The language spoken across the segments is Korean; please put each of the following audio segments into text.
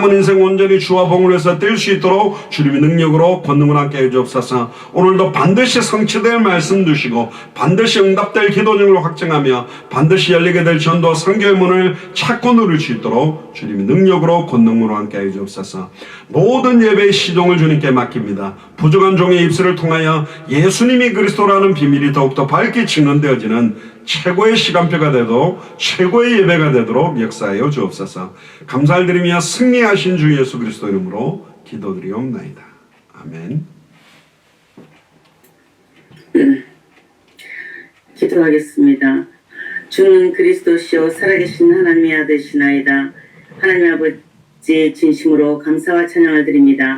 남은 인생 온전히 주와 복음에서 뛸 수 있도록 주님의 능력으로 권능을 함께 해주옵소서. 오늘도 반드시 성취될 말씀 주시고 반드시 응답될 기도 중을 확증하며 반드시 열리게 될 전도와 선교의 문을 찾고 누릴 수 있도록 주님의 능력으로 권능으로 함께 해주옵소서. 모든 예배의 시종을 주님께 맡깁니다. 부족한 종의 입술을 통하여 예수님이 그리스도라는 비밀이 더욱더 밝게 증언되어지는 최고의 시간표가 되도록 최고의 예배가 되도록 역사하여 주옵소서. 감사를 드리며 승리하신 주 예수 그리스도 이름으로 기도드리옵나이다. 아멘. 기도하겠습니다. 주는 그리스도시요 살아계신 하나님의 아들이시나이다. 하나님 아버지 진심으로 감사와 찬양을 드립니다.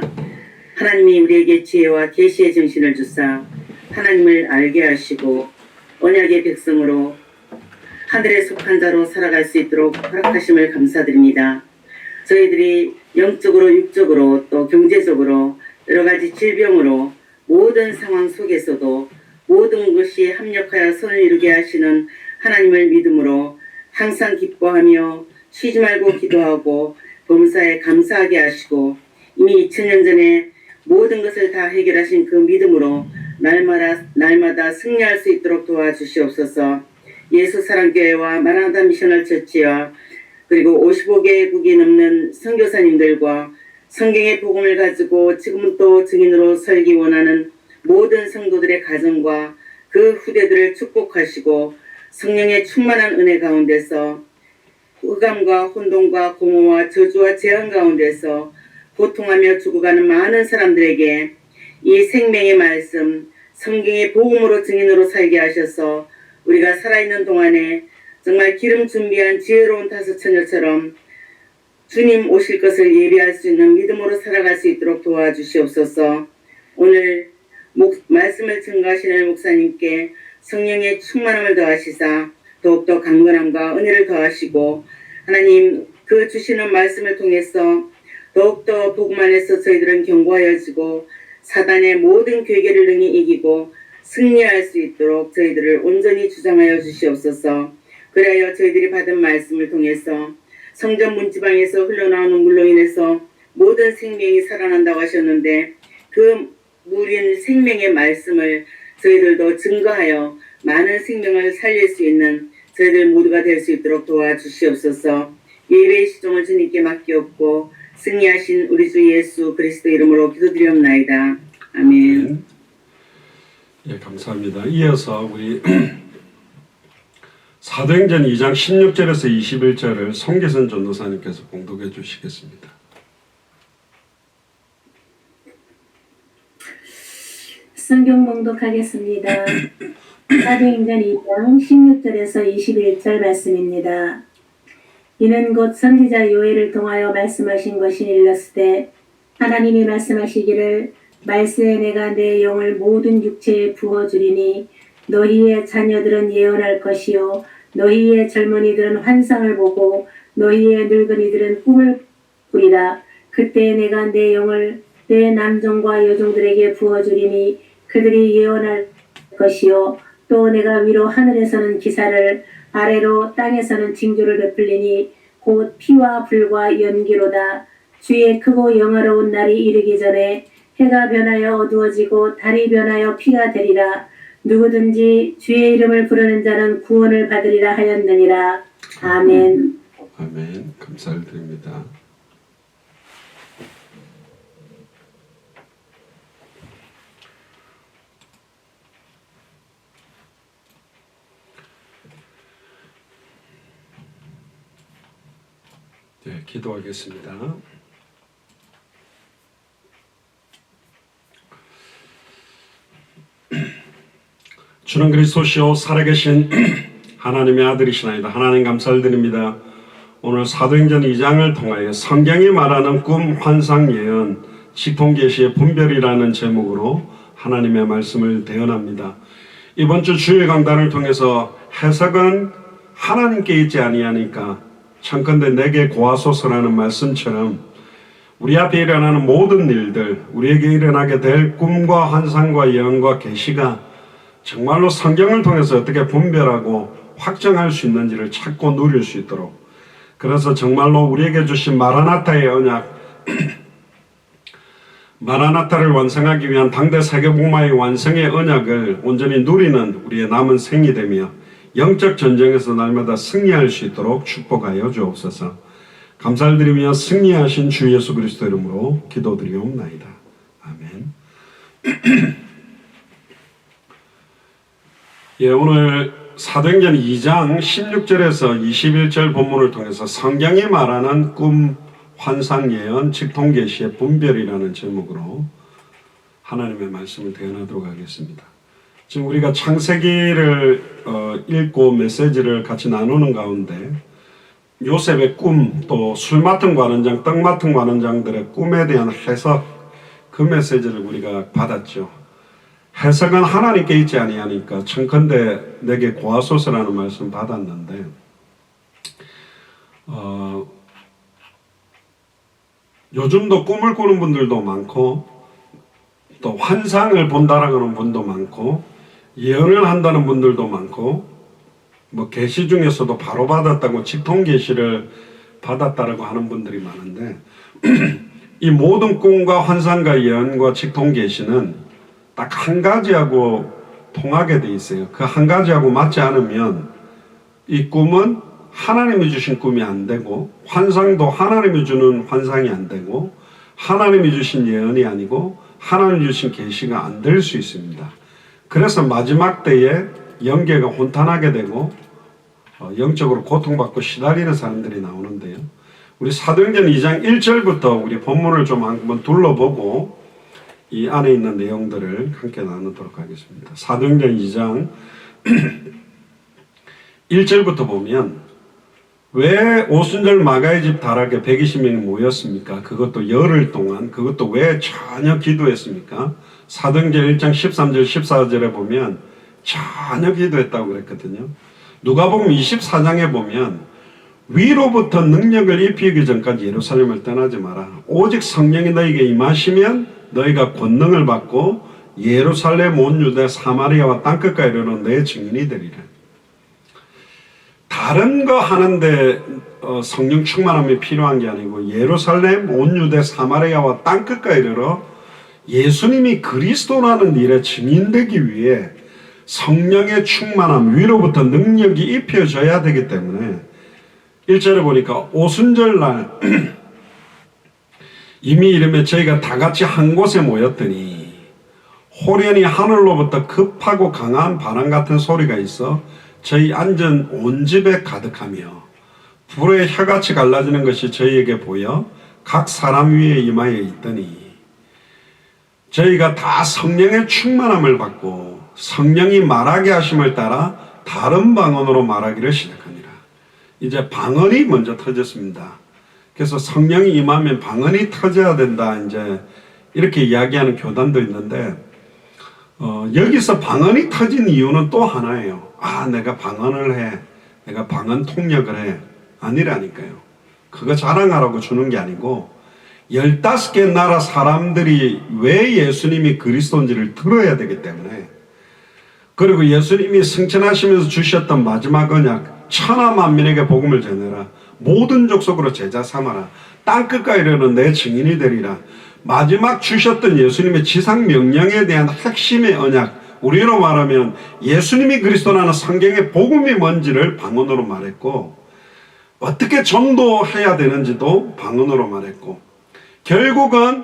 하나님이 우리에게 지혜와 계시의 정신을 주사 하나님을 알게 하시고 언약의 백성으로 하늘에 속한 자로 살아갈 수 있도록 허락하심을 감사드립니다. 저희들이 영적으로 육적으로 또 경제적으로 여러 가지 질병으로 모든 상황 속에서도 모든 것이 합력하여 선을 이루게 하시는 하나님을 믿음으로 항상 기뻐하며 쉬지 말고 기도하고 범사에 감사하게 하시고 이미 2000년 전에 모든 것을 다 해결하신 그 믿음으로 날마다 승리할 수 있도록 도와주시옵소서. 예수 사랑교회와 마라나타 미셔널 처치와 그리고 55개국이 넘는 선교사님들과 성경의 복음을 가지고 지금은 또 증인으로 설기 원하는 모든 성도들의 가정과 그 후대들을 축복하시고 성령의 충만한 은혜 가운데서 흑암과 혼돈과 공허와 저주와 재앙 가운데서 고통하며 죽어가는 많은 사람들에게 이 생명의 말씀, 성경의 복음으로 증인으로 살게 하셔서 우리가 살아있는 동안에 정말 기름 준비한 지혜로운 다섯처녀처럼 주님 오실 것을 예비할 수 있는 믿음으로 살아갈 수 있도록 도와주시옵소서. 오늘 말씀을 증거하시는 목사님께 성령의 충만함을 더하시사 더욱더 강건함과 은혜를 더하시고 하나님 그 주시는 말씀을 통해서 더욱더 복음 안에서 저희들은 견고하여지고 사단의 모든 괴계를 능히 이기고 승리할 수 있도록 저희들을 온전히 주장하여 주시옵소서. 그래야 저희들이 받은 말씀을 통해서 성전 문지방에서 흘러나오는 물로 인해서 모든 생명이 살아난다고 하셨는데 그 물인 생명의 말씀을 저희들도 증거하여 많은 생명을 살릴 수 있는 저희들 모두가 될 수 있도록 도와주시옵소서. 예배의 시종을 주님께 맡기옵고 승리하신 우리 주 예수 그리스도 이름으로 기도드리옵나이다. 아멘. 예, 감사합니다. 이어서 우리 사도행전 2장 16절에서 21절을 송계선 전도사님께서 봉독해 주시겠습니다. 성경 봉독하겠습니다. 사도행전 2장 16절에서 21절 말씀입니다. 이는 곧 선지자 요엘을 통하여 말씀하신 것이 일렀으되 하나님이 말씀하시기를 말세에 내가 내 영을 모든 육체에 부어주리니 너희의 자녀들은 예언할 것이요 너희의 젊은이들은 환상을 보고 너희의 늙은이들은 꿈을 꾸리라. 그때 내가 내 영을 내 남종과 여종들에게 부어주리니 그들이 예언할 것이요 또 내가 위로 하늘에서는 기사를 아래로 땅에서는 징조를 베풀리니 곧 피와 불과 연기로다. 주의 크고 영화로운 날이 이르기 전에 해가 변하여 어두워지고 달이 변하여 피가 되리라. 누구든지 주의 이름을 부르는 자는 구원을 받으리라 하였느니라. 아멘. 아멘. 감사를 드립니다. 네, 기도하겠습니다. 주는 그리스도시요 살아계신 하나님의 아들이시나이다. 하나님 감사를 드립니다. 오늘 사도행전 2장을 통하여 성경이 말하는 꿈, 환상, 예언, 직통계시의 분별이라는 제목으로 하나님의 말씀을 대언합니다. 이번 주 주일 강단을 통해서 해석은 하나님께 있지 아니하니까 청컨대 내게 고하소서라는 말씀처럼 우리 앞에 일어나는 모든 일들, 우리에게 일어나게 될 꿈과 환상과 예언과 계시가 정말로 성경을 통해서 어떻게 분별하고 확정할 수 있는지를 찾고 누릴 수 있도록, 그래서 정말로 우리에게 주신 마라나타의 언약, 마라나타를 완성하기 위한 당대 세계복음화의 완성의 언약을 온전히 누리는 우리의 남은 생이 되며 영적 전쟁에서 날마다 승리할 수 있도록 축복하여 주옵소서. 감사를 드리며 승리하신 주 예수 그리스도 이름으로 기도드리옵나이다. 아멘. 예, 오늘 사도행전 2장 16절에서 21절 본문을 통해서 성경이 말하는 꿈, 환상, 예언, 직통계시의 분별이라는 제목으로 하나님의 말씀을 대언하도록 하겠습니다. 지금 우리가 창세기를 읽고 메시지를 같이 나누는 가운데 요셉의 꿈, 또 술 맡은 관원장, 떡 맡은 관원장들의 꿈에 대한 해석, 그 메시지를 우리가 받았죠. 해석은 하나님께 있지 아니하니까 청컨대 내게 고하소서라는 말씀 받았는데 요즘도 꿈을 꾸는 분들도 많고 또 환상을 본다라고 하는 분도 많고 예언을 한다는 분들도 많고 뭐 계시 중에서도 바로 받았다고 직통 계시를 받았다라고 하는 분들이 많은데 이 모든 꿈과 환상과 예언과 직통 계시는 딱 한 가지하고 통하게 돼 있어요. 그 한 가지하고 맞지 않으면 이 꿈은 하나님이 주신 꿈이 안 되고 환상도 하나님이 주는 환상이 안 되고 하나님이 주신 예언이 아니고 하나님이 주신 계시가 안 될 수 있습니다. 그래서 마지막 때에 영계가 혼탄하게 되고 영적으로 고통받고 시달리는 사람들이 나오는데요. 우리 사도행전 2장 1절부터 우리 본문을 좀 한번 둘러보고 이 안에 있는 내용들을 함께 나누도록 하겠습니다. 사도행전 2장 1절부터 보면 왜 오순절 마가의 집 다락에 120명이 모였습니까? 그것도 열흘 동안, 그것도 왜 전혀 기도했습니까? 사도행전 1장 13절 14절에 보면 전혀 기도했다고 그랬거든요. 누가복음 24장에 보면 위로부터 능력을 입히기 전까지 예루살렘을 떠나지 마라. 오직 성령이 너에게 임하시면 너희가 권능을 받고 예루살렘 온 유대 사마리아와 땅끝까지 이르러 내 증인이 되리라. 다른 거 하는데 성령 충만함이 필요한 게 아니고 예루살렘 온 유대 사마리아와 땅끝까지 이르러 예수님이 그리스도라는 일에 증인되기 위해 성령의 충만함, 위로부터 능력이 입혀져야 되기 때문에 1절에 보니까 오순절날 이미 이름에 저희가 다 같이 한 곳에 모였더니 호련히 하늘로부터 급하고 강한 바람 같은 소리가 있어 저희 앉은 온 집에 가득하며 불의 혀같이 갈라지는 것이 저희에게 보여 각 사람 위에 임하여 있더니 저희가 다 성령의 충만함을 받고 성령이 말하게 하심을 따라 다른 방언으로 말하기를 시작하니라. 이제 방언이 먼저 터졌습니다. 그래서 성령이 임하면 방언이 터져야 된다. 이제 이렇게 이야기하는 교단도 있는데 여기서 방언이 터진 이유는 또 하나예요. 내가 방언을 해. 내가 방언 통역을 해. 아니라니까요. 그거 자랑하라고 주는 게 아니고 15개 나라 사람들이 왜 예수님이 그리스도인지를 들어야 되기 때문에 그리고 예수님이 승천하시면서 주셨던 마지막 언약 천하 만민에게 복음을 전해라. 모든 족속으로 제자 삼아라. 땅끝까지 이르는 내 증인이 되리라. 마지막 주셨던 예수님의 지상 명령에 대한 핵심의 언약, 우리로 말하면 예수님이 그리스도라는 성경의 복음이 뭔지를 방언으로 말했고 어떻게 전도해야 되는지도 방언으로 말했고 결국은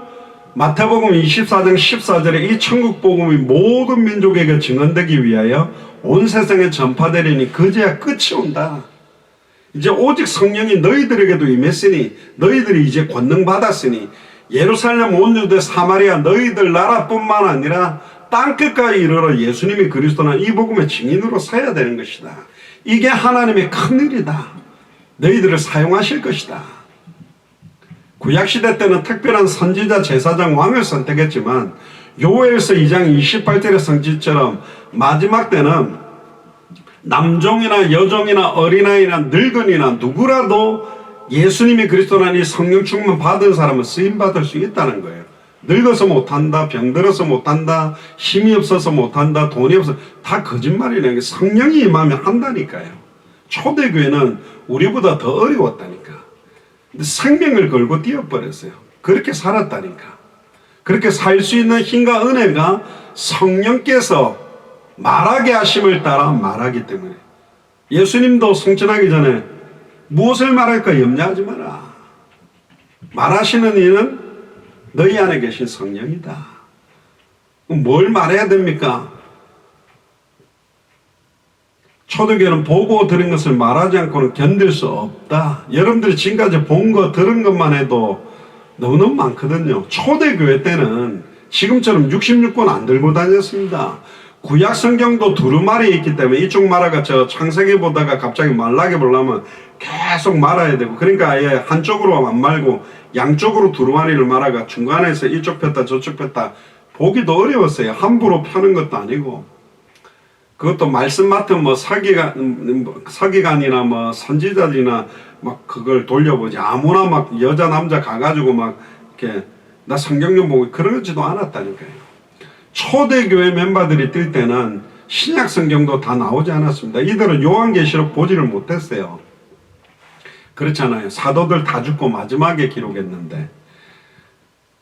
마태복음 24장 14절에 이 천국 복음이 모든 민족에게 증언되기 위하여 온 세상에 전파되리니 그제야 끝이 온다. 이제 오직 성령이 너희들에게도 임했으니 너희들이 이제 권능 받았으니 예루살렘 온 유대 사마리아 너희들 나라뿐만 아니라 땅끝까지 이르러 예수님이 그리스도는 이 복음의 증인으로 서야 되는 것이다. 이게 하나님의 큰일이다. 너희들을 사용하실 것이다. 구약시대 때는 특별한 선지자, 제사장, 왕을 선택했지만 요엘서 2장 28절의 성지처럼 마지막 때는 남종이나 여종이나 어린아이나 늙은이나 누구라도 예수님이 그리스도라는 이 성령 충만 받은 사람은 쓰임받을 수 있다는 거예요. 늙어서 못한다, 병들어서 못한다, 힘이 없어서 못한다, 돈이 없어서 다 거짓말이라는 게 성령이 임하면 한다니까요. 초대교회는 우리보다 더 어려웠다니까. 근데 생명을 걸고 뛰어버렸어요. 그렇게 살았다니까. 그렇게 살 수 있는 힘과 은혜가 성령께서 말하게 하심을 따라 말하기 때문에. 예수님도 승천하기 전에 무엇을 말할까 염려하지 마라. 말하시는 이는 너희 안에 계신 성령이다. 뭘 말해야 됩니까? 초대교회는 보고 들은 것을 말하지 않고는 견딜 수 없다. 여러분들이 지금까지 본 거 들은 것만 해도 너무너무 많거든요. 초대교회 때는 지금처럼 66권 안 들고 다녔습니다. 구약 성경도 두루마리에 있기 때문에 이쪽 말아가 저 창세기 보다가 갑자기 말라게 보려면 계속 말아야 되고, 그러니까 아예 한쪽으로 안 말고 양쪽으로 두루마리를 말아가 중간에서 이쪽 폈다 저쪽 폈다 보기도 어려웠어요. 함부로 펴는 것도 아니고. 그것도 말씀 맡은 뭐 서기관이나 뭐 선지자들이나 막 그걸 돌려보지, 아무나 막 여자 남자 가가지고 막 이렇게 나 성경 좀 보고 그러지도 않았다니까요. 초대교회 멤버들이 뛸 때는 신약 성경도 다 나오지 않았습니다. 이들은 요한계시록 보지를 못했어요. 그렇잖아요. 사도들 다 죽고 마지막에 기록했는데.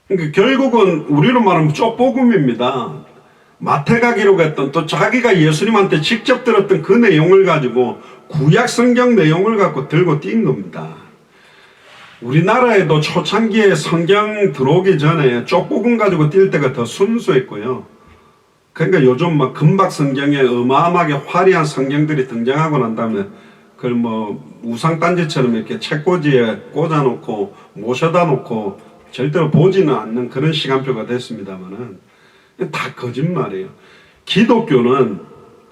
그러니까 결국은 우리로 말하면 쪽복음입니다. 마태가 기록했던, 또 자기가 예수님한테 직접 들었던 그 내용을 가지고 구약 성경 내용을 갖고 들고 뛴 겁니다. 우리나라에도 초창기에 성경 들어오기 전에 쪽복음 가지고 뛸 때가 더 순수했고요. 그러니까 요즘 막 금박 성경에 어마어마하게 화려한 성경들이 등장하고 난 다음에 그걸 뭐 우상단지처럼 이렇게 책꽂이에 꽂아놓고 모셔다 놓고 절대로 보지는 않는 그런 시간표가 됐습니다만은 다 거짓말이에요. 기독교는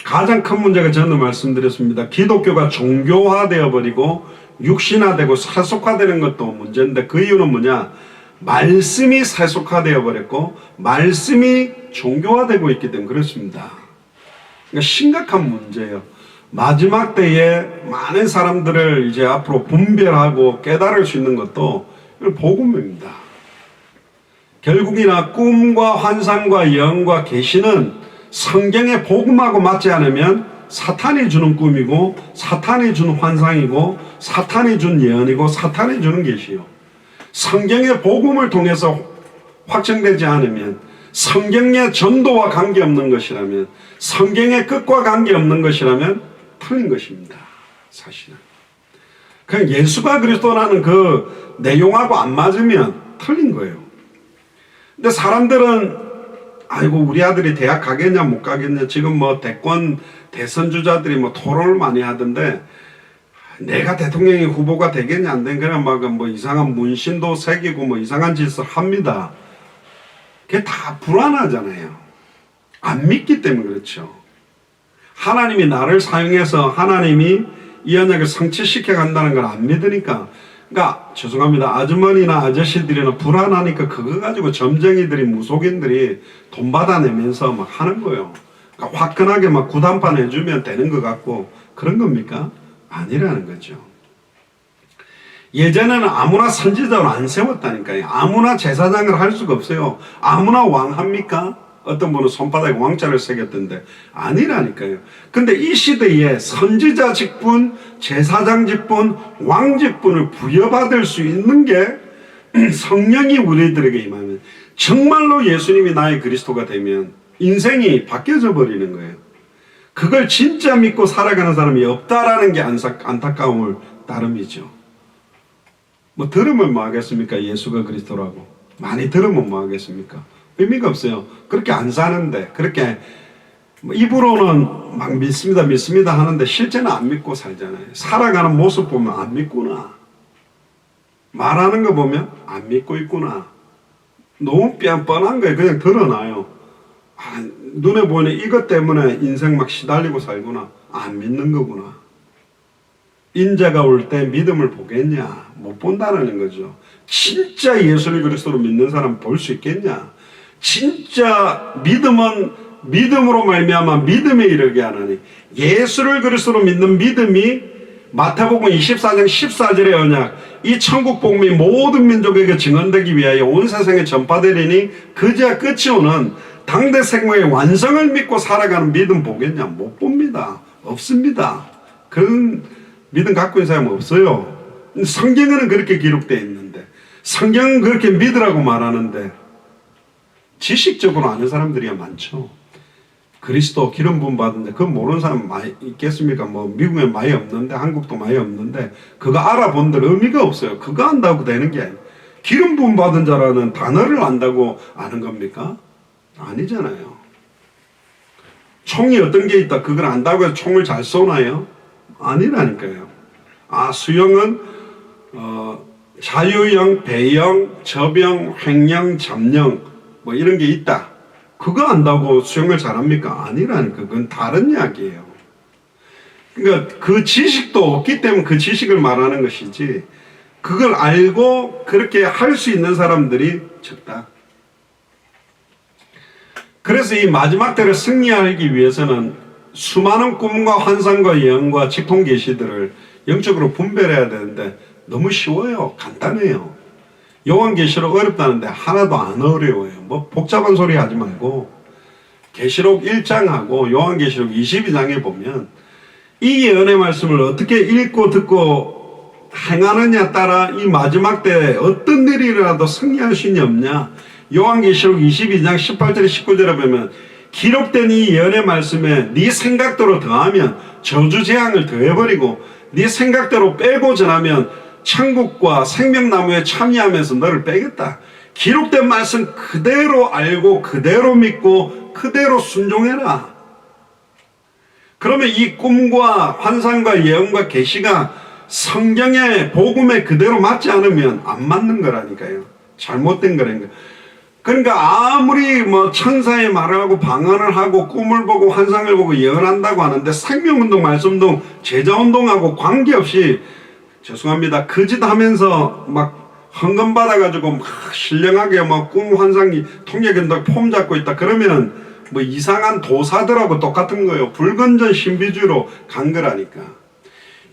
가장 큰 문제가 저는 말씀드렸습니다. 기독교가 종교화되어 버리고 육신화되고 세속화되는 것도 문제인데, 그 이유는 뭐냐? 말씀이 세속화되어 버렸고 말씀이 종교화되고 있기 때문에 그렇습니다. 그러니까 심각한 문제예요. 마지막 때에 많은 사람들을 이제 앞으로 분별하고 깨달을 수 있는 것도 복음입니다. 결국이나 꿈과 환상과 예언과 계시는 성경의 복음하고 맞지 않으면 사탄이 주는 꿈이고 사탄이 주는 환상이고 사탄이 준 예언이고 사탄이 주는 계시요. 성경의 복음을 통해서 확정되지 않으면, 성경의 전도와 관계없는 것이라면, 성경의 끝과 관계없는 것이라면 틀린 것입니다. 사실은. 그냥 예수가 그리스도라는 그 내용하고 안 맞으면 틀린 거예요. 근데 사람들은 아이고 우리 아들이 대학 가겠냐 못 가겠냐, 지금 뭐 대선 주자들이 뭐 토론을 많이 하던데 내가 대통령의 후보가 되겠냐 안 되겠냐 막 뭐 이상한 문신도 새기고 뭐 이상한 짓을 합니다. 그게 다 불안하잖아요. 안 믿기 때문에 그렇죠. 하나님이 나를 사용해서 하나님이 이 언약을 성취시켜 간다는 걸 안 믿으니까, 그러니까 죄송합니다. 아주머니나 아저씨들이나 불안하니까 그거 가지고 점쟁이들이 무속인들이 돈 받아내면서 막 하는 거예요. 그러니까 화끈하게 막 구단판 해주면 되는 것 같고 그런 겁니까? 아니라는 거죠. 예전에는 아무나 선지자로 안 세웠다니까요. 아무나 제사장을 할 수가 없어요. 아무나 왕 합니까? 어떤 분은 손바닥에 왕자를 새겼던데 아니라니까요. 근데 이 시대에 선지자 직분, 제사장 직분, 왕 직분을 부여받을 수 있는 게 성령이 우리들에게 임하면, 정말로 예수님이 나의 그리스도가 되면 인생이 바뀌어져 버리는 거예요. 그걸 진짜 믿고 살아가는 사람이 없다라는 게 안타까움을 따름이죠. 뭐 들으면 뭐 하겠습니까? 예수가 그리스도라고 많이 들으면 뭐 하겠습니까? 의미가 없어요. 그렇게 안 사는데, 그렇게 뭐 입으로는 막 믿습니다 하는데 실제는 안 믿고 살잖아요. 살아가는 모습 보면 안 믿구나, 말하는 거 보면 안 믿고 있구나. 너무 뻔한 거예요. 그냥 드러나요. 눈에 보이는 이것 때문에 인생 막 시달리고 살구나. 안 믿는 거구나. 인자가 올 때 믿음을 보겠냐? 못 본다는 거죠. 진짜 예수를 그리스도로 믿는 사람 볼 수 있겠냐? 진짜 믿음은 믿음으로 말미암아 믿음에 이르게 하나니, 예수를 그리스도로 믿는 믿음이 마태복음 24장 14절의 언약, 이 천국 복음이 모든 민족에게 증언되기 위하여 온 세상에 전파되리니 그제야 끝이 오는 당대 생명의 완성을 믿고 살아가는 믿음 보겠냐? 못 봅니다. 없습니다. 그런 믿음 갖고 있는 사람은 없어요. 성경에는 그렇게 기록되어 있는데, 성경은 그렇게 믿으라고 말하는데 지식적으로 아는 사람들이 많죠. 그리스도 기름 부음 받은데 그거 모르는 사람 많이 있겠습니까? 뭐 미국에 많이 없는데 한국도 많이 없는데 그거 알아본들 의미가 없어요. 그거 안다고 되는 게 아니에요. 기름 부음 받은 자라는 단어를 안다고 아는 겁니까? 아니잖아요. 총이 어떤 게 있다 그걸 안다고 해서 총을 잘 쏘나요? 아니라니까요. 수영은 자유형, 배영, 저병, 횡령, 잠령 뭐 이런 게 있다. 그거 안다고 수영을 잘합니까? 아니라니까. 그건 다른 이야기예요. 그러니까 그 지식도 없기 때문에 그 지식을 말하는 것이지 그걸 알고 그렇게 할 수 있는 사람들이 적다. 그래서 이 마지막 때를 승리하기 위해서는 수많은 꿈과 환상과 예언과 직통 계시들을 영적으로 분별해야 되는데 너무 쉬워요. 간단해요. 요한계시록 어렵다는데 하나도 안 어려워요. 뭐 복잡한 소리 하지 말고 계시록 1장하고 요한계시록 22장에 보면 이 예언의 말씀을 어떻게 읽고 듣고 행하느냐 따라 이 마지막 때에 어떤 일이 일어나도 승리할 수 있냐 없냐. 요한계시록 22장 18절 19절에 보면 기록된 이 예언의 말씀에 네 생각대로 더하면 저주 재앙을 더해버리고 네 생각대로 빼고 전하면 천국과 생명나무에 참여하면서 너를 빼겠다. 기록된 말씀 그대로 알고 그대로 믿고 그대로 순종해라. 그러면 이 꿈과 환상과 예언과 계시가 성경의 복음에 그대로 맞지 않으면 안 맞는 거라니까요. 잘못된 거라니까. 그러니까 아무리 뭐 천사의 말을 하고 방언을 하고 꿈을 보고 환상을 보고 예언한다고 하는데 생명운동, 말씀운동, 제자운동하고 관계없이 죄송합니다. 그 짓 하면서 막 헌금 받아가지고 막 신령하게 막 꿈 환상이 통역한다고 폼 잡고 있다. 그러면 뭐 이상한 도사들하고 똑같은 거예요. 불건전 신비주의로 간 거라니까.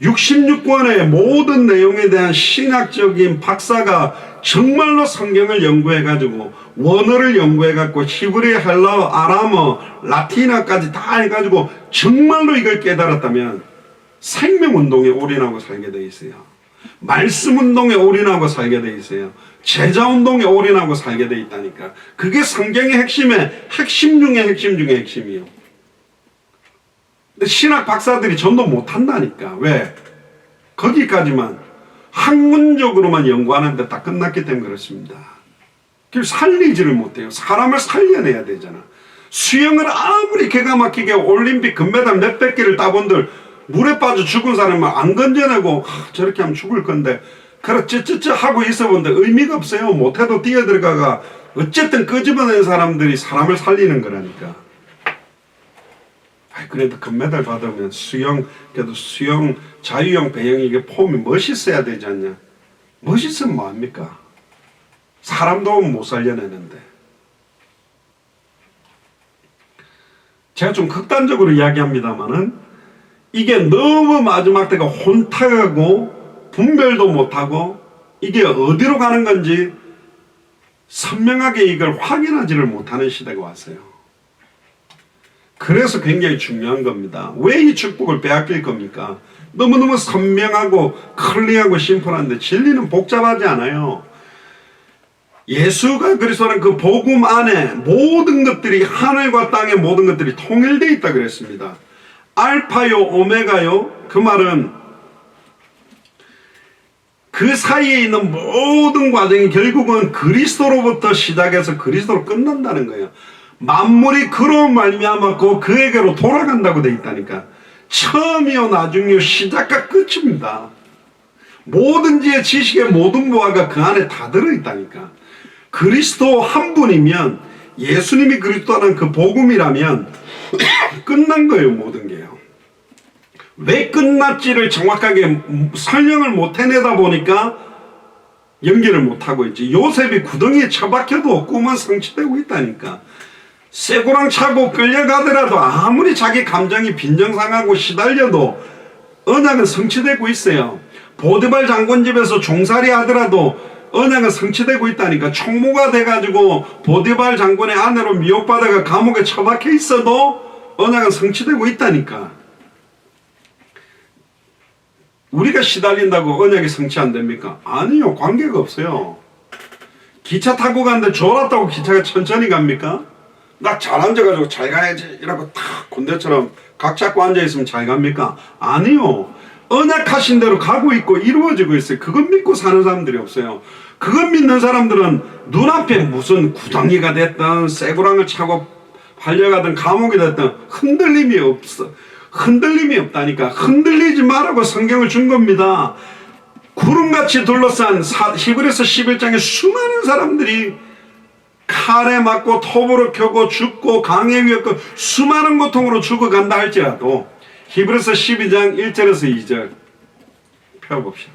66권의 모든 내용에 대한 신학적인 박사가 정말로 성경을 연구해가지고 원어를 연구해갖고 히브리, 헬라어, 아람어, 라틴어까지 다 해가지고 정말로 이걸 깨달았다면 생명운동에 올인하고 살게 돼 있어요. 말씀운동에 올인하고 살게 돼 있어요. 제자운동에 올인하고 살게 돼 있다니까. 그게 성경의 핵심의 핵심 중에 핵심 중에 핵심이에요. 근데 신학 박사들이 전도 못한다니까. 왜? 거기까지만 학문적으로만 연구하는데 다 끝났기 때문에 그렇습니다. 그래서 살리지를 못해요. 사람을 살려내야 되잖아. 수영을 아무리 기가 막히게 올림픽 금메달 몇백 개를 따본들 물에 빠져 죽은 사람을 안 건져내고 저렇게 하면 죽을 건데 그렇찌찌찌 하고 있어본데 의미가 없어요. 못해도 뛰어들어가가 어쨌든 끄집어낸 사람들이 사람을 살리는 거라니까. 그래도 금메달 받으면 수영, 그래도 수영, 자유형, 배영 이게 폼이 멋있어야 되지 않냐. 멋있으면 뭐합니까? 사람도 못 살려내는데. 제가 좀 극단적으로 이야기합니다만은 이게 너무 마지막 때가 혼탁하고 분별도 못하고 이게 어디로 가는 건지 선명하게 이걸 확인하지를 못하는 시대가 왔어요. 그래서 굉장히 중요한 겁니다. 왜 이 축복을 빼앗길 겁니까? 너무너무 선명하고 클리어하고 심플한데 진리는 복잡하지 않아요. 예수가 그리스도는 그 복음 안에 모든 것들이 하늘과 땅의 모든 것들이 통일되어 있다 그랬습니다. 알파요 오메가요. 그 말은 그 사이에 있는 모든 과정이 결국은 그리스도로부터 시작해서 그리스도로 끝난다는 거예요. 만물이 그로 말미암았고 그에게로 돌아간다고 돼 있다니까. 처음이요 나중이요 시작과 끝입니다. 모든 지의 지식의 모든 보화가 그 안에 다 들어있다니까. 그리스도 한 분이면 예수님이 그리스도라는 그 복음이라면 끝난 거예요. 모든 게요. 왜 끝났지를 정확하게 설명을 못 해내다 보니까 연결을 못하고 있지. 요셉이 구덩이에 처박혀도 꿈은 성취되고 있다니까. 쇠고랑 차고 끌려가더라도 아무리 자기 감정이 빈정상하고 시달려도 언약은 성취되고 있어요. 보디발 장군 집에서 종살이 하더라도 언약은 성취되고 있다니까. 총무가 돼가지고 보디발 장군의 아내로 미혹받아가 감옥에 처박혀 있어도 언약은 성취되고 있다니까. 우리가 시달린다고 언약이 성취 안 됩니까? 아니요. 관계가 없어요. 기차 타고 가는데 졸았다고 기차가 천천히 갑니까? 나 잘 앉아가지고 잘 가야지 이러고 탁 군대처럼 각 잡고 앉아있으면 잘 갑니까? 아니요. 언약하신 대로 가고 있고 이루어지고 있어요. 그것 믿고 사는 사람들이 없어요. 그것 믿는 사람들은 눈앞에 무슨 구덩이가 됐든 쇠고랑을 차고 팔려가든 감옥이 됐든 흔들림이 없어. 흔들림이 없다니까. 흔들리지 말라고 성경을 준 겁니다. 구름같이 둘러싼 히브리서 11장에 수많은 사람들이 칼에 맞고 톱으로 켜고 죽고 강에 위협고 수많은 고통으로 죽어간다 할지라도 히브리서 12장 1절에서 2절 펴봅시다.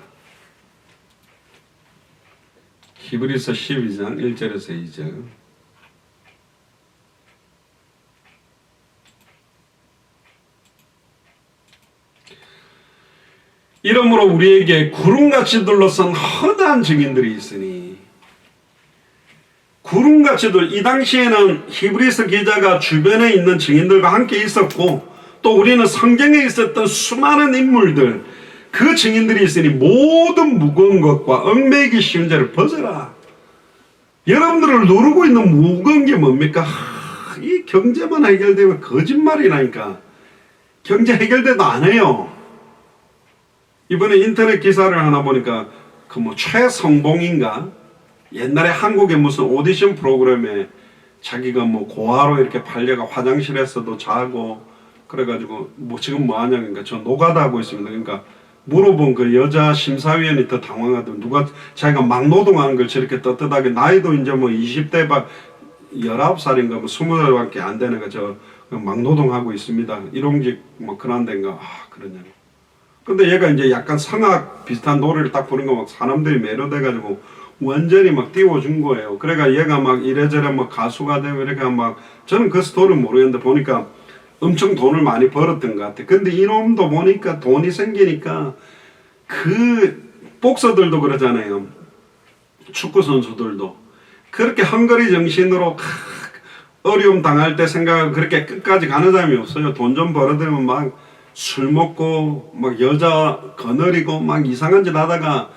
히브리서 12장 1절에서 2절. 이러므로 우리에게 구름같이 둘러싼 허다한 증인들이 있으니, 구름같이 이 당시에는 히브리서 기자가 주변에 있는 증인들과 함께 있었고 또 우리는 성경에 있었던 수많은 인물들, 그 증인들이 있으니 모든 무거운 것과 얽매이기 쉬운 죄를 벗어라. 여러분들을 누르고 있는 무거운 게 뭡니까? 이 경제만 해결되면 거짓말이라니까. 경제 해결돼도 안 해요. 이번에 인터넷 기사를 하나 보니까 그 뭐 최성봉인가? 옛날에 한국의 무슨 오디션 프로그램에 자기가 뭐 고아로 이렇게 팔려가 화장실에서도 자고 그래가지고 뭐 지금 뭐 하냐니까 저 노가다 하고 있습니다. 그러니까 물어본 그 여자 심사위원이 더 당황하더니 누가 자기가 막 노동하는 걸 저렇게 떳떳하게 나이도 이제 뭐 20대 막 19살인가 뭐 20살밖에 안 되는 거 저 막 노동하고 있습니다. 일용직 뭐 그런 데인가. 아 그러냐. 근데 얘가 이제 약간 성악 비슷한 노래를 딱 부른 거 막 사람들이 매료돼가지고 완전히 막 띄워준 거예요. 그러니까 얘가 막 이래저래 막 가수가 되고 이렇게 막 저는 그 스토리는 모르겠는데 보니까 엄청 돈을 많이 벌었던 것 같아. 근데 이놈도 보니까 돈이 생기니까 그 복서들도 그러잖아요. 축구 선수들도 그렇게 헝거리 정신으로 어려움 당할 때 생각하고 그렇게 끝까지 가는 사람이 없어요. 돈 좀 벌어들면 막 술 먹고 막 여자 거느리고 막 이상한 짓 하다가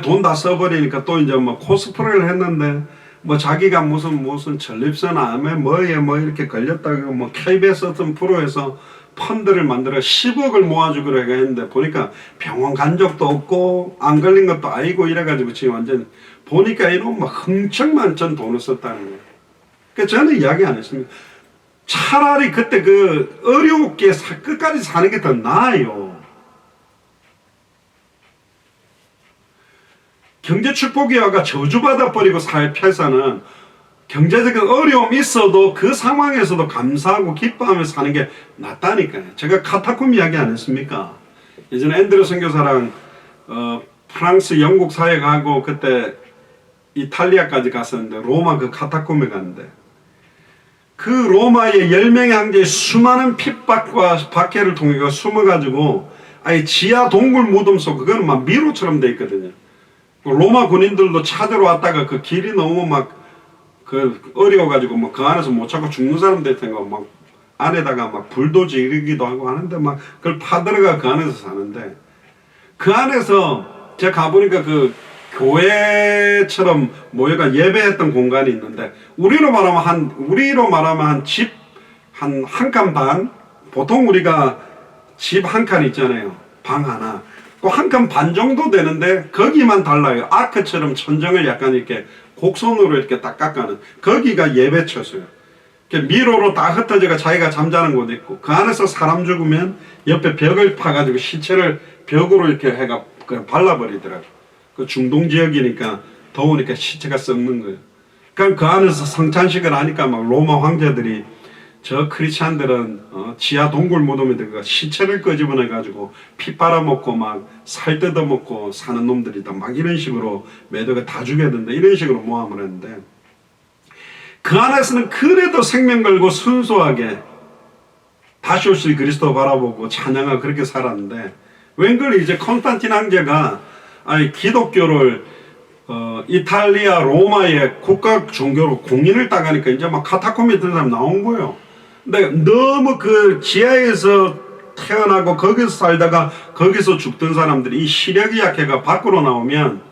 돈 다 써버리니까 또 이제 뭐 코스프레를 했는데 뭐 자기가 무슨 전립선암에 뭐에 뭐 이렇게 걸렸다고 뭐 KBS 어떤 프로에서 펀드를 만들어 10억을 모아주기로 했는데 보니까 병원 간 적도 없고 안 걸린 것도 아니고 이래가지고 지금 완전 보니까 이런 막 흥청만천 돈을 썼다는 거예요. 그러니까 저는 이야기 안 했습니다. 차라리 그때 그 어렵게 끝까지 사는 게 더 나아요. 경제축복이와가 저주받아 버리고 살 패사는 경제적인 어려움이 있어도 그 상황에서도 감사하고 기뻐하며 사는 게 낫다니까요. 제가 카타콤 이야기 안 했습니까? 예전에 앤드류 선교사랑 프랑스 영국 사회 가고 그때 이탈리아까지 갔었는데 로마 그 카타콤에 갔는데 그 로마의 10명의 황제의 수많은 핍박과 박해를 통해 숨어가지고 아예 지하 동굴 무덤 속 그거는 막 미로처럼 돼 있거든요. 로마 군인들도 찾으러 왔다가 그 길이 너무 막 그 어려워가지고 뭐 그 안에서 못 찾고 죽는 사람들 텐가 막 안에다가 막 불도 지르기도 하고 하는데 막 그걸 파들어가 그 안에서 사는데 그 안에서 제가 가보니까 그 교회처럼 모여가 예배했던 공간이 있는데 우리로 말하면 한 집 한 칸 반, 보통 우리가 집 한 칸 있잖아요. 방 하나. 그 한 칸 반 정도 되는데 거기만 달라요. 아크처럼 천정을 약간 이렇게 곡선으로 이렇게 딱 깎아는 거기가 예배처소요. 미로로 다 흩어져가 자기가 잠자는 곳 있고 그 안에서 사람 죽으면 옆에 벽을 파가지고 시체를 벽으로 이렇게 해가 그냥 발라버리더라고. 그 중동 지역이니까 더우니까 시체가 썩는 거예요. 그러니까 그 안에서 성찬식을 하니까 막 로마 황제들이 저 크리스찬들은 지하 동굴 무덤에 들어가 시체를 끄집어내 가지고 피 빨아먹고 막 살 뜯어먹고 사는 놈들이다 막 이런 식으로 매도가 다 죽여야 된다 이런 식으로 모함을 했는데 그 안에서는 그래도 생명 걸고 순수하게 다시 오실 그리스도 바라보고 찬양하고 그렇게 살았는데 웬걸 이제 콘스탄틴 황제가 아니 기독교를 이탈리아 로마의 국가 종교로 공인을 따가니까 이제 막 카타콤에 있던 사람 나온 거예요. 근데 너무 그 지하에서 태어나고 거기서 살다가 거기서 죽던 사람들이 이 시력이 약해가 밖으로 나오면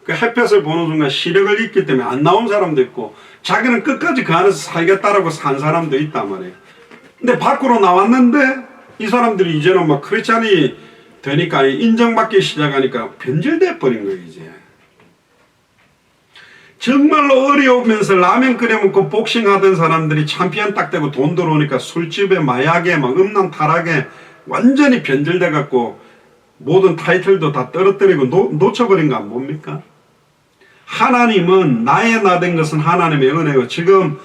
그 햇볕을 보는 순간 시력을 잃기 때문에 안 나온 사람도 있고 자기는 끝까지 그 안에서 살겠다라고 산 사람도 있단 말이에요. 근데 밖으로 나왔는데 이 사람들이 이제는 막 크리스찬이 되니까 인정받기 시작하니까 변질돼 버린 거예요. 이제 정말로 어려우면서 라면 끓여 먹고 복싱하던 사람들이 챔피언 딱 되고 돈 들어오니까 술집에 마약에 막 음란 타락에 완전히 변질돼 갖고 모든 타이틀도 다 떨어뜨리고 놓쳐버린 거 안 봅니까? 하나님은 나의 나 된 것은 하나님의 은혜고 지금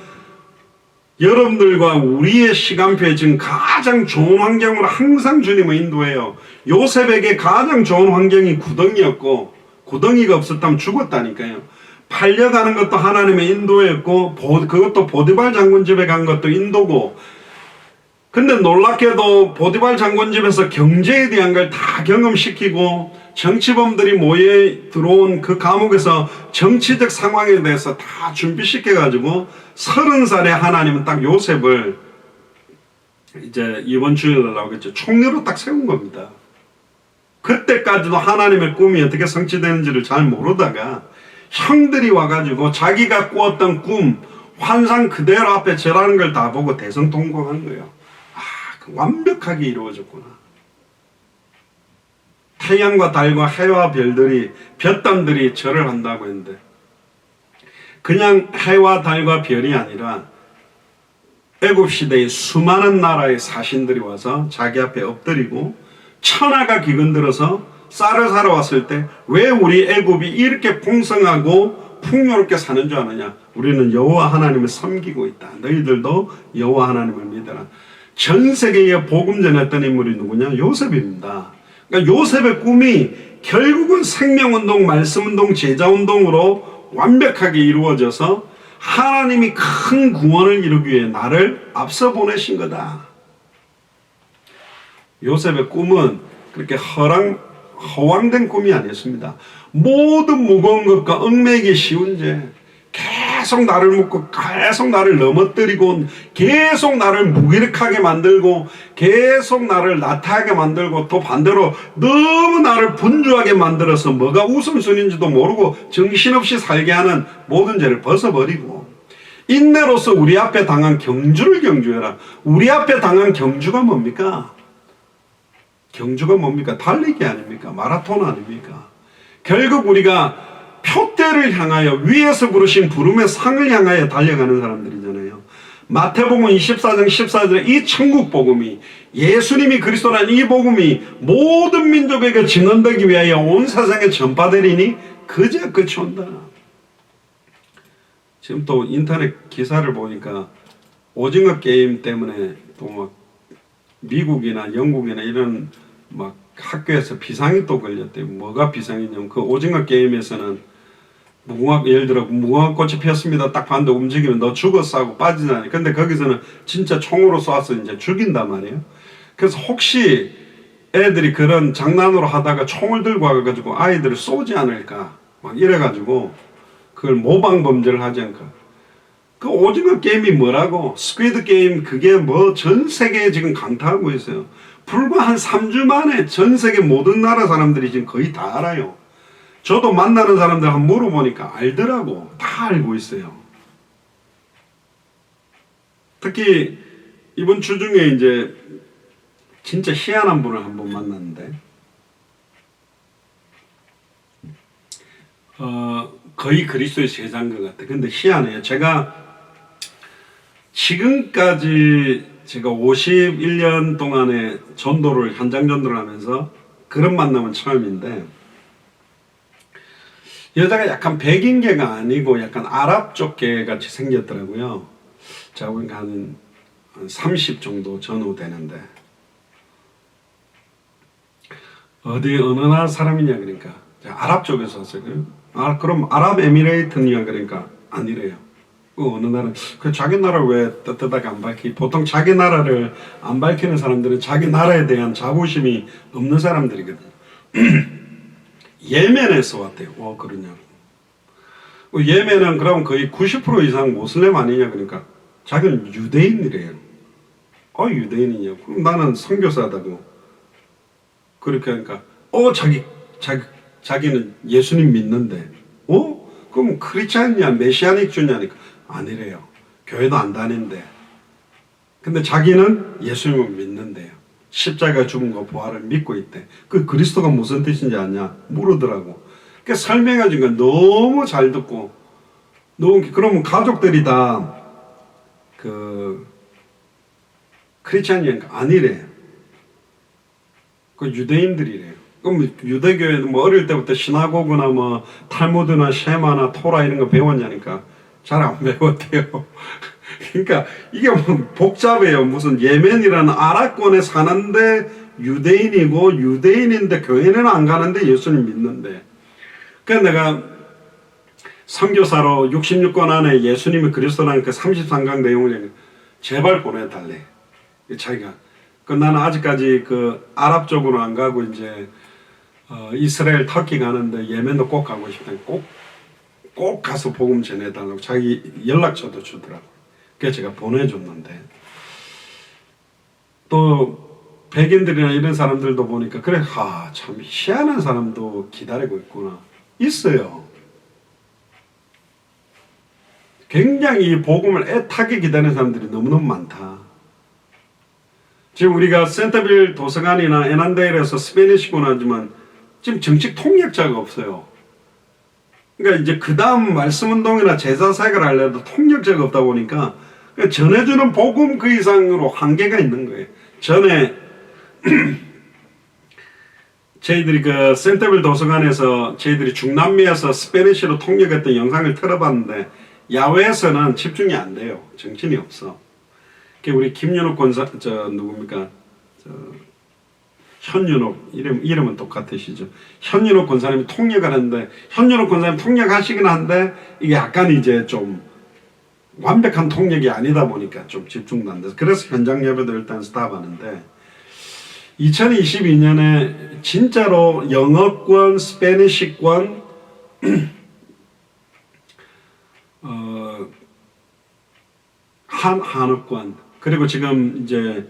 여러분들과 우리의 시간표에 지금 가장 좋은 환경으로 항상 주님을 인도해요. 요셉에게 가장 좋은 환경이 구덩이였고 구덩이가 없었다면 죽었다니까요. 팔려가는 것도 하나님의 인도였고 그것도 보디발 장군 집에 간 것도 인도고 근데 놀랍게도 보디발 장군 집에서 경제에 대한 걸 다 경험시키고 정치범들이 모여 들어온 그 감옥에서 정치적 상황에 대해서 다 준비시켜가지고 30살에 하나님은 딱 요셉을 이제 이번 주에 나오겠죠. 총리로 딱 세운 겁니다. 그때까지도 하나님의 꿈이 어떻게 성취되는지를 잘 모르다가 형들이 와가지고 자기가 꾸었던 꿈, 환상 그대로 앞에 절하는 걸 다 보고 대성통곡한 거예요. 완벽하게 이루어졌구나. 태양과 달과 해와 별들이 볕단들이 절을 한다고 했는데 그냥 해와 달과 별이 아니라 애굽시대의 수많은 나라의 사신들이 와서 자기 앞에 엎드리고 천하가 기근들어서 쌀을 사러 왔을 때 왜 우리 애굽이 이렇게 풍성하고 풍요롭게 사는 줄 아느냐? 우리는 여호와 하나님을 섬기고 있다. 너희들도 여호와 하나님을 믿어라. 전 세계에 복음 전했던 인물이 누구냐? 요셉입니다. 그러니까 요셉의 꿈이 결국은 생명운동, 말씀운동, 제자운동으로 완벽하게 이루어져서 하나님이 큰 구원을 이루기 위해 나를 앞서 보내신 거다. 요셉의 꿈은 그렇게 허황된 꿈이 아니었습니다. 모든 무거운 것과 얽매이기 쉬운 죄, 계속 나를 묶고 계속 나를 넘어뜨리고 계속 나를 무기력하게 만들고 계속 나를 나태하게 만들고 또 반대로 너무 나를 분주하게 만들어서 뭐가 우선순위인지도 모르고 정신없이 살게 하는 모든 죄를 벗어버리고 인내로서 우리 앞에 당한 경주를 경주해라. 우리 앞에 당한 경주가 뭡니까? 경주가 뭡니까? 달리기 아닙니까? 마라톤 아닙니까? 결국 우리가 표대를 향하여 위에서 부르신 부름의 상을 향하여 달려가는 사람들이잖아요. 마태복음 24장 14절에 이 천국 복음이 예수님이 그리스도라는 이 복음이 모든 민족에게 증언되기 위하여 온 세상에 전파되리니 그제 끝이 온다. 지금 또 인터넷 기사를 보니까 오징어 게임 때문에 또 막 미국이나 영국이나 이런 막 학교에서 비상이 또 걸렸대요. 뭐가 비상이냐면 그 오징어 게임에서는 예를 들어 무궁화꽃이 피었습니다. 딱 봤는데 움직이면 너 죽었어 하고 빠지잖아요. 근데 거기서는 진짜 총으로 쏴서 이제 죽인단 말이에요. 그래서 혹시 애들이 그런 장난으로 하다가 총을 들고 와가지고 아이들을 쏘지 않을까 막 이래가지고 그걸 모방 범죄를 하지 않을까. 그 오징어 게임이 뭐라고? 스퀴드 게임 그게 뭐 전 세계에 지금 강타하고 있어요. 불과 한 3주 만에 전 세계 모든 나라 사람들이 지금 거의 다 알아요. 저도 만나는 사람들 한번 물어보니까 알더라고. 다 알고 있어요. 특히 이번 주 중에 이제 진짜 희한한 분을 한번 만났는데 거의 그리스도의 제자인 것 같아. 근데 희한해요. 지금까지 제가 51년 동안의 전도를 현장 전도를 하면서 그런 만남은 처음인데 여자가 약간 백인계가 아니고 약간 아랍 쪽계 같이 생겼더라고요. 제가 보니까 한 30 정도 전후 되는데 어느 나라 사람이냐 그러니까 아랍 쪽에서 왔어요. 그럼 아랍에미레이트냐 그러니까 아니래요. 그 어느 나라 그 자기 나라를 왜 떳떳하게 안 밝히? 보통 자기 나라를 안 밝히는 사람들은 자기 나라에 대한 자부심이 없는 사람들이거든요. 예멘에서 왔대요. 그러냐고. 예멘은 그럼 거의 90% 이상 모슬렘 아니냐 그러니까 자기는 유대인이래요. 유대인이냐? 그럼 나는 선교사다고. 그렇게 하니까 자기는 예수님 믿는데 그럼 크리스찬이냐 메시아닉 주냐니까 아니래요. 교회도 안 다닌대. 근데 자기는 예수님을 믿는데요. 십자가 죽은 거 부활을 믿고 있대. 그 그리스도가 무슨 뜻인지 아냐 물으더라고. 그 설명해 준 건 너무 잘 듣고 그러면 가족들이 다 크리스찬이니까 아니래요. 그 유대인들이래요. 그럼 유대교회는 뭐 어릴 때부터 시나고그나 뭐 탈무드나 쉐마나 토라 이런 거 배웠냐니까 잘 안 배웠대요. 그러니까 이게 뭐 복잡해요. 무슨 예멘이라는 아랍권에 사는데 유대인이고 유대인인데 교회는 안 가는데 예수님 믿는데. 그래서 내가 선교사로 66권 안에 예수님이 그리스도라는 그 33강 내용을 제발 보내달래. 자기가. 나는 아직까지 그 아랍 쪽으로 안 가고 이제 이스라엘 터키 가는데 예멘도 꼭 가고 싶다. 꼭 가서 복음 전해달라고 자기 연락처도 주더라고. 그래서 제가 보내줬는데 또 백인들이나 이런 사람들도 보니까 그래 참 희한한 사람도 기다리고 있구나. 있어요. 굉장히 이 복음을 애타게 기다리는 사람들이 너무너무 많다. 지금 우리가 센터빌 도서관이나 에난데일에서 스페니시권 하지만 지금 정식 통역자가 없어요. 그러니까 이제 그 다음 말씀운동이나 제자사역을 하려도 통역자가 없다 보니까 전해주는 복음 그 이상으로 한계가 있는 거예요. 전에 저희들이 그 센터빌 도서관에서 저희들이 중남미에서 스페니쉬로 통역했던 영상을 틀어봤는데 야외에서는 집중이 안 돼요. 정신이 없어. 우리 김윤옥 권사 누굽니까? 현윤옥 이름은 똑같으시죠. 현윤옥 권사님이 통역을 하는데 현윤옥 권사님 통역하시긴 한데 이게 약간 이제 좀 완벽한 통역이 아니다 보니까 좀 집중도 안 돼서 그래서 현장 예배도 일단 스탑하는데 2022년에 진짜로 영어권, 스페니시권 한어권 그리고 지금 이제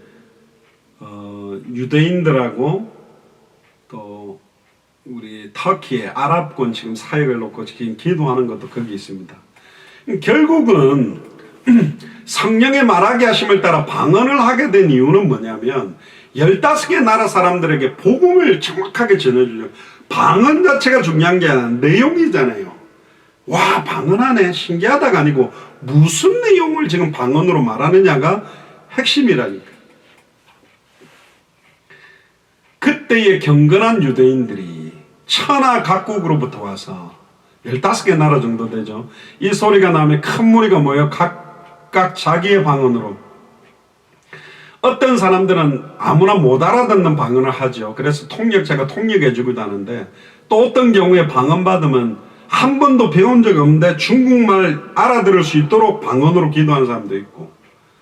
유대인들하고 또 우리 터키의 아랍권 지금 사역을 놓고 지금 기도하는 것도 거기 있습니다. 결국은 성령의 말하게 하심을 따라 방언을 하게 된 이유는 뭐냐면 15개 나라 사람들에게 복음을 정확하게 전해주죠. 방언 자체가 중요한 게 아니라 내용이잖아요. 와 방언하네 신기하다가 아니고 무슨 내용을 지금 방언으로 말하느냐가 핵심이라니까. 그때의 경건한 유대인들이 천하 각국으로부터 와서 15개 나라 정도 되죠. 이 소리가 나면 큰 무리가 모여 각각 자기의 방언으로 어떤 사람들은 아무나 못 알아듣는 방언을 하죠. 그래서 통역자가 통역해 주기도 하는데 또 어떤 경우에 방언 받으면 한 번도 배운 적 없는데 중국말 알아들을 수 있도록 방언으로 기도하는 사람도 있고.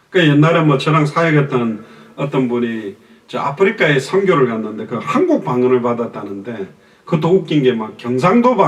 그러니까 옛날에 뭐 저랑 사역했던 어떤 분이 저 아프리카에 선교를 갔는데 그 한국 방언을 받았다는데 그것도 웃긴 게 막 경상도 방언